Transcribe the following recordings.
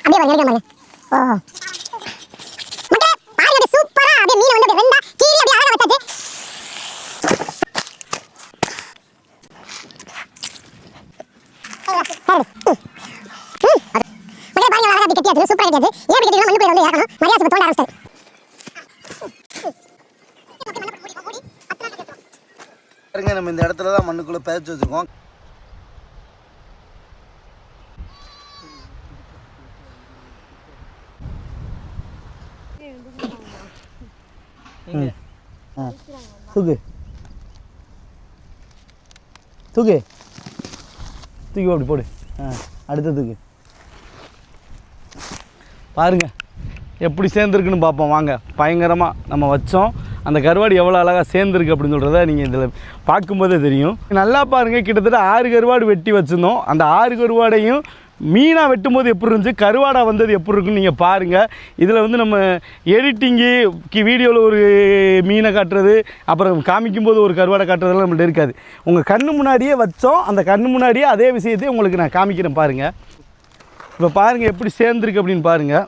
அப்படியே பாருங்க பாருங்க. ஓ மக்களே பாருங்க சூப்பரா அப்படியே மீன் வந்து அப்படியே ரெண்டா கீறி அப்படியே அழகா வச்சாச்சு. மக்களே பாருங்க அழகா அப்படி கட்டியாச்சு சூப்பரா கட்டியாச்சு. ஏன் கட்டியா மண்ணு போய் வந்து ஏறணும் மரியாதை தோண்ட ஆரம்பிச்சாரு. பாருங்க நம்ம இந்த இடத்துல தான் மண்ணுக்குள்ள பேச்சு வச்சிருக்கோம். தூக்கு தூக்கு தூக்கி அப்படி போடு. அடுத்த தூக்கு. பாருங்க எப்படி சேர்ந்துருக்குன்னு பார்ப்போம் வாங்க. பயங்கரமாக நம்ம வச்சோம். அந்த கருவாடு எவ்வளோ அழகாக சேர்ந்துருக்கு அப்படின்னு சொல்கிறத நீங்கள் இதில் பார்க்கும்போதே தெரியும். நல்லா பாருங்கள், கிட்டத்தட்ட 6 கருவாடு வெட்டி வச்சுருந்தோம். அந்த 6 கருவாடையும் மீனாக வெட்டும்போது எப்படி இருந்துச்சு, கருவாடாக வந்தது எப்படி இருக்குன்னு நீங்கள் பாருங்கள். இதில் வந்து நம்ம எடிட்டிங்கு வீடியோவில் ஒரு மீனை காட்டுறது, அப்புறம் காமிக்கும்போது ஒரு கருவாடை காட்டுறதுலாம் நம்மள்ட்ட இருக்காது. உங்கள் கண்ணு முன்னாடியே வச்சோம். அந்த கண்ணு முன்னாடியே அதே விஷயத்தையும் உங்களுக்கு நான் காமிக்கிறேன் பாருங்கள். இப்போ பாருங்கள் எப்படி சேர்ந்துருக்கு அப்படின்னு பாருங்கள்.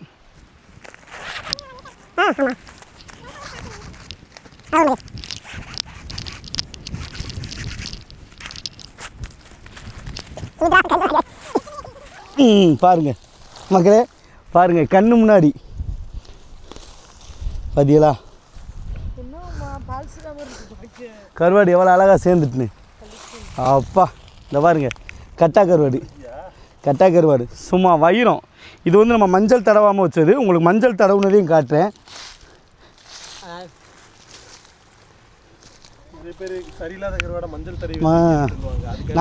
பாருங்க மக்களே, பாருங்க கண்ணு முன்னாடி பார்த்தீங்களா கருவாடு எவ்வளோ அழகாக சேர்ந்துட்டுன்னு. அப்பா இந்த பாருங்க கட்டா கருவாடு, கட்டா கருவாடு சும்மா வயிறம். இது வந்து நம்ம மஞ்சள் தடவாமல் வச்சது. உங்களுக்கு மஞ்சள் தடவுனதையும் காட்டுறேன்.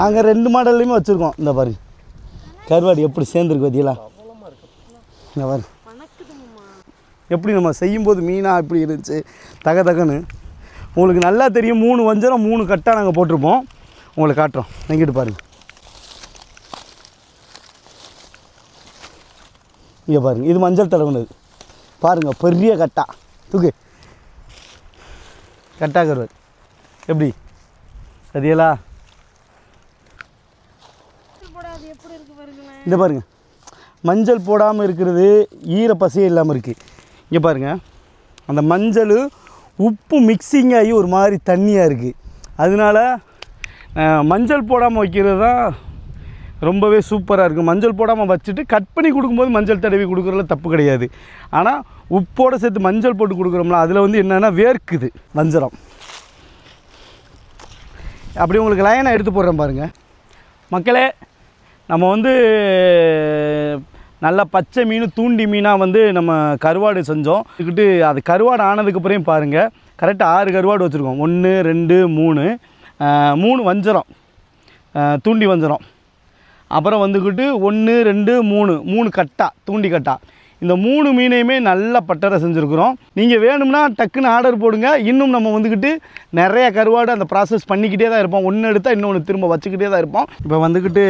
நாங்கள் 2 மாடல்லையுமே வச்சுருக்கோம். இந்த பாருங்க கருவாடு எப்படி சேர்ந்துருக்கு பார்த்தீங்களா. இந்த பாருங்க எப்படி நம்ம செய்யும்போது மீனாக எப்படி இருந்துச்சு தக தகன்னு உங்களுக்கு நல்லா தெரியும். 3 வஞ்சரம் 3 கட்டாக நாங்கள் போட்டிருப்போம். உங்களுக்கு காட்டுறோம். எங்கிட்டு பாருங்கள். இங்கே பாருங்கள் இது மஞ்சள் தடவுனது. பாருங்கள் பெரிய கட்டா தூக்கு கட்டா கருவாடு எப்படி சரியலா. இந்த பாருங்கள் மஞ்சள் போடாமல் இருக்கிறது ஈர பசையே இல்லாமல் இருக்குது. இங்கே பாருங்கள் அந்த மஞ்சள் உப்பு மிக்சிங் ஆகி ஒரு மாதிரி தண்ணியாக இருக்குது. அதனால மஞ்சள் போடாமல் வைக்கிறது தான் ரொம்பவே சூப்பராக இருக்கும். மஞ்சள் போடாமல் வச்சுட்டு கட் பண்ணி கொடுக்கும்போது மஞ்சள் தடவி கொடுக்குறதுல தப்பு கிடையாது. ஆனால் உப்போடு சேர்த்து மஞ்சள் போட்டு கொடுக்குறோம்ல அதில் வந்து என்னென்னா வேர்க்குது வஞ்சரம். அப்படி உங்களுக்கு லைனாக எடுத்து போடுறேன் பாருங்கள் மக்களே. நம்ம வந்து நல்லா பச்சை மீன் தூண்டி மீனாக வந்து நம்ம கருவாடு செஞ்சோம். இதுக்கிட்டு அது கருவாடு ஆனதுக்கப்புறம் பாருங்கள் கரெக்டாக 6 கருவாடு வச்சுருக்கோம். 1 2 3 வஞ்சரம் தூண்டி வஞ்சரம். அப்புறம் வந்துக்கிட்டு 1 2 3 கட்டா தூண்டி கட்டா. இந்த 3 மீனையுமே நல்லா பட்டரை செஞ்சுருக்குறோம். நீங்கள் வேணும்னா டக்குன்னு ஆர்டர் போடுங்க. இன்னும் நம்ம வந்துக்கிட்டு நிறைய கருவாடு அந்த ப்ராசஸ் பண்ணிக்கிட்டே தான் இருப்போம். ஒன்று எடுத்தால் இன்னொன்று திரும்ப வச்சுக்கிட்டே தான் இருப்போம். இப்போ வந்துக்கிட்டு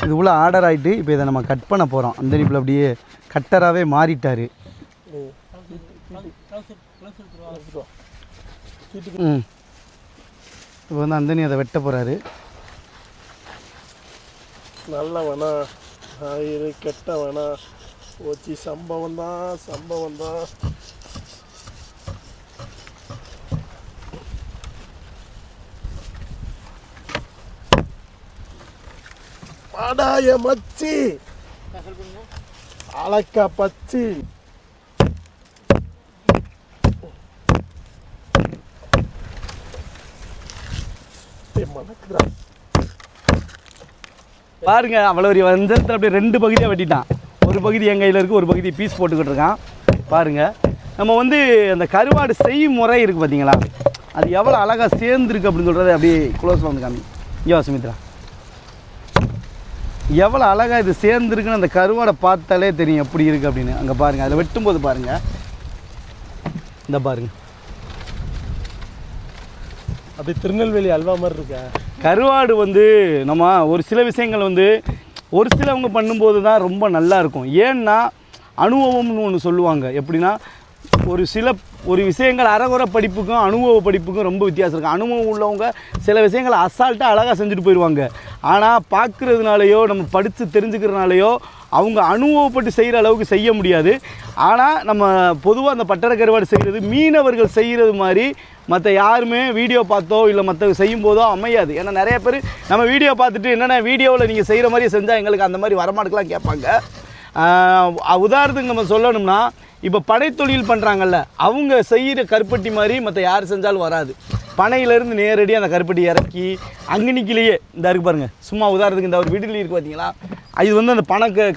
இது உள்ள ஆர்டர் ஆகிட்டு இப்போ இதை நம்ம கட் பண்ண போகிறோம். அந்த நிப்பில் அப்படியே கட்டராகவே மாறிட்டார். இப்போ வந்து அந்தனி அதை வெட்ட போகிறாரு. நல்ல வேணா இது கெட்ட வேணா ஓச்சி சம்பவம் தான். பாடாய மச்சி அலக்கா பச்சி மணக்குறான் பாருங்க. அவ்வளோ ஒரு வஞ்சரத்தில் அப்படியே 2 பகுதியாக வெட்டிட்டான். ஒரு பகுதி என் கையில் இருக்குது, ஒரு பகுதி பீஸ் போட்டுக்கிட்டு இருக்கான். பாருங்கள் நம்ம வந்து அந்த கருவாடு செய்முறை இருக்குது பார்த்தீங்களா, அது எவ்வளோ அழகாக சேர்ந்துருக்கு அப்படின்னு சொல்கிறது அப்படியே க்ளோஸில் வந்து காமி. ஐயோ சுமித்ரா எவ்வளோ அழகாக இது சேர்ந்துருக்குன்னு அந்த கருவாடை பார்த்தாலே தெரியும் எப்படி இருக்குது அப்படின்னு. அங்கே பாருங்கள் அதில் வெட்டும்போது பாருங்கள். இந்த பாருங்கள் அப்படி திருநெல்வேலி அல்வா மாதிரி இருக்கா கருவாடு. வந்து நம்ம ஒரு சில விஷயங்கள் வந்து ஒரு சிலவங்க பண்ணும்போது தான் ரொம்ப நல்லா இருக்கும். ஏன்னா அனுபவம்னு ஒன்று சொல்லுவாங்க. எப்படின்னா ஒரு விஷயங்கள் அறகுறை படிப்புக்கும் அனுபவ படிப்புக்கும் ரொம்ப வித்தியாசம் இருக்குது. அனுபவம் உள்ளவங்க சில விஷயங்களை அசால்ட்டாக அழகாக செஞ்சுட்டு போயிடுவாங்க. ஆனால் பார்க்குறதுனாலையோ நம்ம படித்து தெரிஞ்சுக்கிறதுனாலையோ அவங்க அனுபவப்பட்டு செய்கிற அளவுக்கு செய்ய முடியாது. ஆனால் நம்ம பொதுவாக அந்த பட்டறை கருவாடு செய்கிறது மீனவர்கள் செய்கிறது மாதிரி மற்ற யாருமே வீடியோ பார்த்தோ இல்லை மற்ற செய்யும் போதோ அமையாது. ஏன்னா நிறைய பேர் நம்ம வீடியோ பார்த்துட்டு என்னென்ன வீடியோவில் நீங்கள் செய்கிற மாதிரி செஞ்சால் எங்களுக்கு அந்த மாதிரி வரமாட்டுக்கெலாம் கேட்பாங்க. உதாரணத்துக்கு நம்ம சொல்லணும்னா இப்போ பனைத்தொழில் பண்ணுறாங்கல்ல, அவங்க செய்கிற கருப்பட்டி மாதிரி மற்ற யார் செஞ்சாலும் வராது. பனையிலேருந்து நேரடியாக அந்த கருப்பட்டி இறக்கி அங்கனிக்கிலேயே இந்த இருக்கு பாருங்கள், சும்மா உதாரணத்துக்கு இந்த ஒரு வீட்டில் இருக்குது பார்த்தீங்களா, இது வந்து அந்த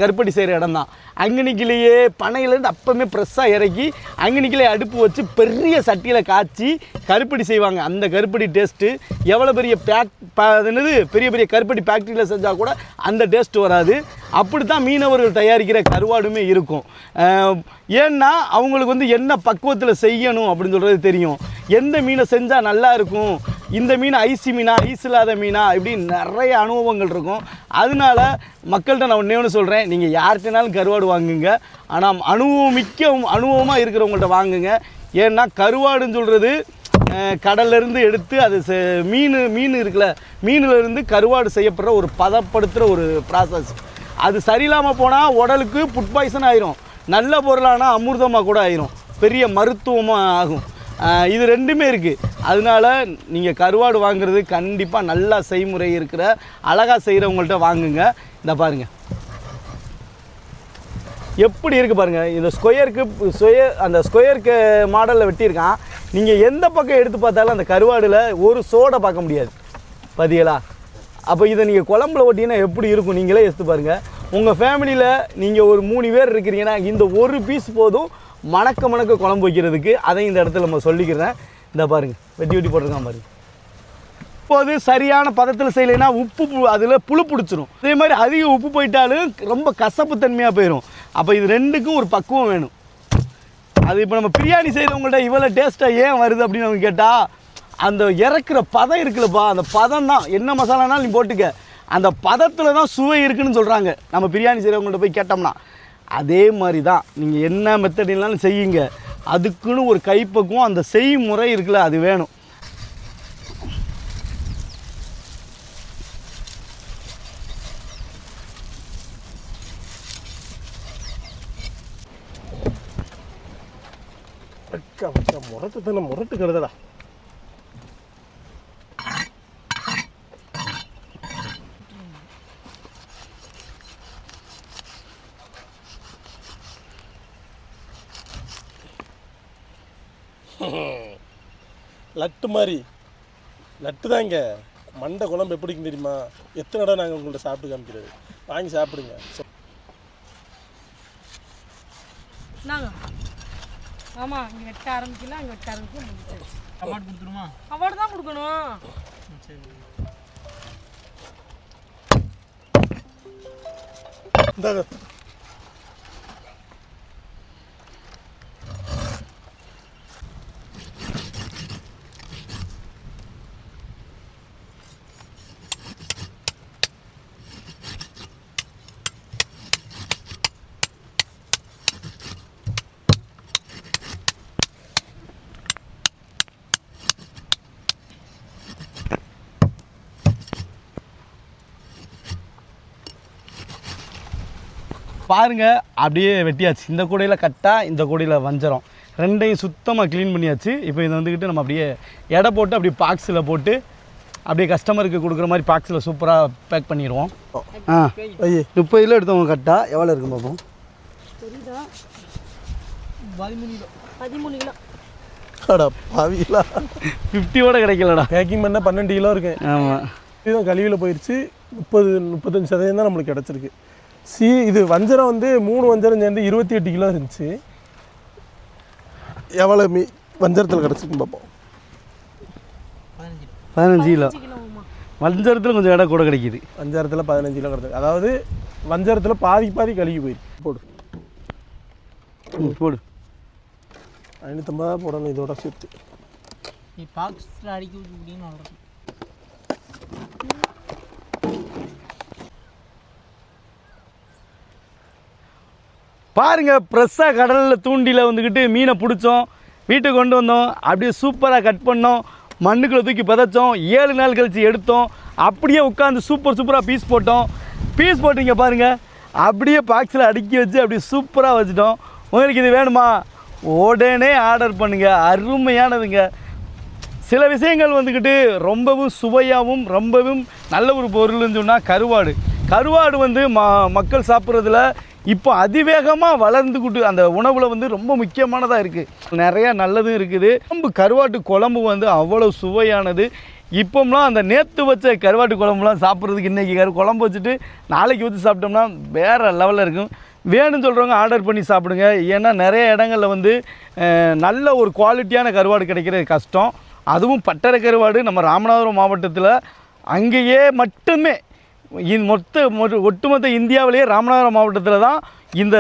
கருப்பட்டி செய்கிற இடம் தான். அங்கனிக்கிலேயே பனையிலேருந்து அப்போவுமே ஃப்ரெஷ்ஷாக இறக்கி அங்கனிக்கிலே அடுப்பு வச்சு பெரிய சட்டியில் காய்ச்சி கருப்பட்டி செய்வாங்க. அந்த கருப்பட்டி டேஸ்ட்டு எவ்வளோ பெரிய என்னது பெரிய பெரிய கருப்பட்டி ஃபேக்ட்ரியில் செஞ்சால் கூட அந்த டேஸ்ட்டு வராது. அப்படி தான் மீனவர்கள் தயாரிக்கிற கருவாடுமே இருக்கும். ஏன்னா அவங்களுக்கு வந்து என்ன பக்குவத்தில் செய்யணும் அப்படின்னு சொல்கிறது தெரியும். எந்த மீனை செஞ்சால் நல்லா இருக்கும், இந்த மீன் ஐசி மீனா ஐஸ் இல்லாத மீனா இப்படி நிறைய அனுபவங்கள் இருக்கும். அதனால மக்கள்கிட்ட நான் ஒன்று சொல்கிறேன், நீங்கள் யார்கிட்டனாலும் கருவாடு வாங்குங்க, ஆனால் அனுபவமாக இருக்கிறவங்கள்ட்ட வாங்குங்க. ஏன்னா கருவாடுன்னு சொல்கிறது கடல்லேருந்து எடுத்து அது மீன் இருக்குல்ல, மீனிலேருந்து கருவாடு செய்யப்படுற ஒரு பதப்படுத்துகிற ஒரு ப்ராசஸ். அது சரியில்லாமல் போனால் உடலுக்கு ஃபுட் பாய்சன் ஆயிரும், நல்ல பொருளானால் அமிர்தமாக கூட ஆயிரும், பெரிய மருத்துவமாக ஆகும். இது ரெண்டுமே இருக்குது. அதனால நீங்கள் கருவாடு வாங்குறது கண்டிப்பாக நல்லா செய்முறை இருக்கிற அழகாக செய்கிறவங்கள்ட்ட வாங்குங்க. இந்த பாருங்கள் எப்படி இருக்குது பாருங்கள், இந்த ஸ்கொயருக்கு மாடலில் வெட்டியிருக்கான். நீங்கள் எந்த பக்கம் எடுத்து பார்த்தாலும் அந்த கருவாடில் ஒரு சோடை பார்க்க முடியாது பார்த்தீங்களா. அப்போ இதை நீங்கள் குழம்புல ஓட்டிங்கன்னா எப்படி இருக்கும் நீங்களே எடுத்து பாருங்கள். உங்கள் ஃபேமிலியில் நீங்கள் ஒரு 3 பேர் இருக்கிறீங்கன்னா இந்த ஒரு பீஸ் போதும் மணக்க குழம்பு வைக்கிறதுக்கு. அதையும் இந்த இடத்துல நம்ம சொல்லிக்கிறேன். இந்த பாருங்கள் வெட்டி போட்டிருக்கான் பாருங்கள். இப்போது சரியான பதத்தில் செய்யலைன்னா உப்பு அதில் புழு பிடிச்சிரும். அதே மாதிரி அதிக உப்பு போயிட்டாலும் ரொம்ப கசப்பு தன்மையாக போயிடும். அப்போ இது ரெண்டுக்கும் ஒரு பக்குவம் வேணும். அது இப்போ நம்ம பிரியாணி செய்கிறவங்கள்ட்ட இவ்வளோ டேஸ்ட்டாக ஏன் வருது அப்படின்னு அவங்க கேட்டால், அந்த இறக்குற பதம் இருக்குல்லப்பா, அந்த பதம் தான். என்ன மசாலானாலும் நீ போட்டுக்க, அந்த பதத்தில் தான் சுவை இருக்குதுன்னு சொல்கிறாங்க நம்ம பிரியாணி செய்கிறவங்கள்ட்ட போய் கேட்டோம்னா. அதே மாதிரி தான் நீங்கள் என்ன மெத்தடினாலும் செய்யுங்க, அதுக்குன்னு ஒரு கைப்பக்குவம் அந்த செய்முறை இருக்குல்ல அது வேணும். முரட்டு கருதடா. லட்டு மாதிரி லட்டு தாங்க. மண்டை குழம்பு எப்படின்னு தெரியுமா? எத்தனை இடம் நாங்கள் உங்கள்கிட்ட சாப்பிட்டு காமிக்கிறது. வாங்கி சாப்பிடுங்க. ஆமாம், இங்கே வெட்ட ஆரம்பிக்கலாம், அங்கே வெட்ட ஆரம்பிக்கலாம், முடிச்சாச்சு. அவார்டு கொடுத்துருமா? அவார்டு தான் கொடுக்கணும். சரி, இந்தாங்க. பாருங்கள் அப்படியே வெட்டியாச்சு. இந்த கூடையில் கட்டா, இந்த கூடையில் வஞ்சரம், ரெண்டையும் சுத்தமாக க்ளீன் பண்ணியாச்சு. இப்போ இதை வந்துக்கிட்டு நம்ம அப்படியே எடை போட்டு அப்படியே பாக்ஸில் போட்டு அப்படியே கஸ்டமருக்கு கொடுக்குற மாதிரி பாக்ஸில் சூப்பராக பேக் பண்ணிடுவோம். 30 கிலோ எடுத்தவங்க கட்டா எவ்வளோ இருக்கும் பார்ப்போம். 13 கிலோ. அடா பாவிங்களா, 50ஓட கிடைக்கலடா. பேக்கிங் பண்ணால் 12 கிலோ இருக்கு. ஆமாம், இதுதான் கழிவில் போயிடுச்சு. 30-35% தான் நம்மளுக்கு கிடச்சிருக்கு. இது வஞ்சரம் வந்து 3 வஞ்சரம் சேர்ந்து 28 கிலோ இருந்துச்சு. எவ்வளோ வஞ்சரத்தில் கிடச்சிருக்குன்னு பார்ப்போம். 15 கிலோ. வஞ்சரத்தில் கொஞ்சம் இடம் கூட கிடைக்கிது. வஞ்சரத்தில் 15 கிலோ கிடச்சிருக்கு. அதாவது வஞ்சரத்தில் பாதி கழுகி போயிருக்கு. போடு போடு. 550 போடணும் இதோட சேர்த்து. பாக்ஸில் அடிக்க அப்படின்னு பாருங்கள் ஃப்ரெஷ்ஷாக கடலில் தூண்டியில் வந்துக்கிட்டு மீனை பிடிச்சோம், வீட்டுக்கு கொண்டு வந்தோம், அப்படியே சூப்பராக கட் பண்ணோம், மண்ணுக்குள்ளே தூக்கி பதைச்சோம், 7 நாள் கழித்து எடுத்தோம், அப்படியே உட்காந்து சூப்பராக பீஸ் போட்டிங்க பாருங்கள், அப்படியே பாக்ஸில் அடுக்கி வச்சு அப்படியே சூப்பராக வச்சுட்டோம். உங்களுக்கு இது வேணுமா உடனே ஆர்டர் பண்ணுங்கள், அருமையானதுங்க. சில விஷயங்கள் வந்துக்கிட்டு ரொம்பவும் சுவையாகவும் ரொம்பவும் நல்ல ஒரு பொருள்னு சொன்னால் கருவாடு வந்து மக்கள் சாப்பிட்றதுல இப்போ அதிவேகமாக வளர்ந்துக்கிட்டு அந்த உணவில் வந்து ரொம்ப முக்கியமானதாக இருக்குது. நிறையா நல்லதும் இருக்குது. கருவாட்டு குழம்பு வந்து அவ்வளோ சுவையானது. இப்போம்லாம் அந்த நேற்று வச்ச கருவாட்டு குழம்புலாம் சாப்பிட்றதுக்கு இன்றைக்கி குழம்பு வச்சுட்டு நாளைக்கு வச்சு சாப்பிட்டோம்னா வேறு லெவலில் இருக்கும். வேணும்னு சொல்கிறவங்க ஆர்டர் பண்ணி சாப்பிடுங்க. ஏன்னா நிறைய இடங்களில் வந்து நல்ல ஒரு குவாலிட்டியான கருவாடு கிடைக்கிறது கஷ்டம். அதுவும் பட்டறை கருவாடு நம்ம ராமநாதபுரம் மாவட்டத்தில் அங்கேயே மட்டுமே ஒட்டுமொத்த இந்தியாவிலேயே ராமநாதபுரம் மாவட்டத்தில் தான் இந்த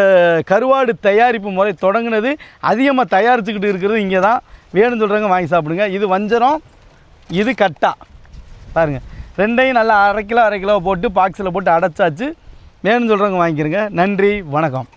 கருவாடு தயாரிப்பு முறை தொடங்கினது. அதிகமாக தயாரிச்சுக்கிட்டு இருக்கிறது இங்கே தான். வேணும்னு சொல்கிறவங்க வாங்கி சாப்பிடுங்க. இது வஞ்சரம், இது கட்டா பாருங்கள், ரெண்டையும் நல்லா அரை கிலோ போட்டு பாக்ஸில் போட்டு அடைச்சாச்சு. வேணும்னு சொல்கிறவங்க வாங்கிக்கிறங்க. நன்றி, வணக்கம்.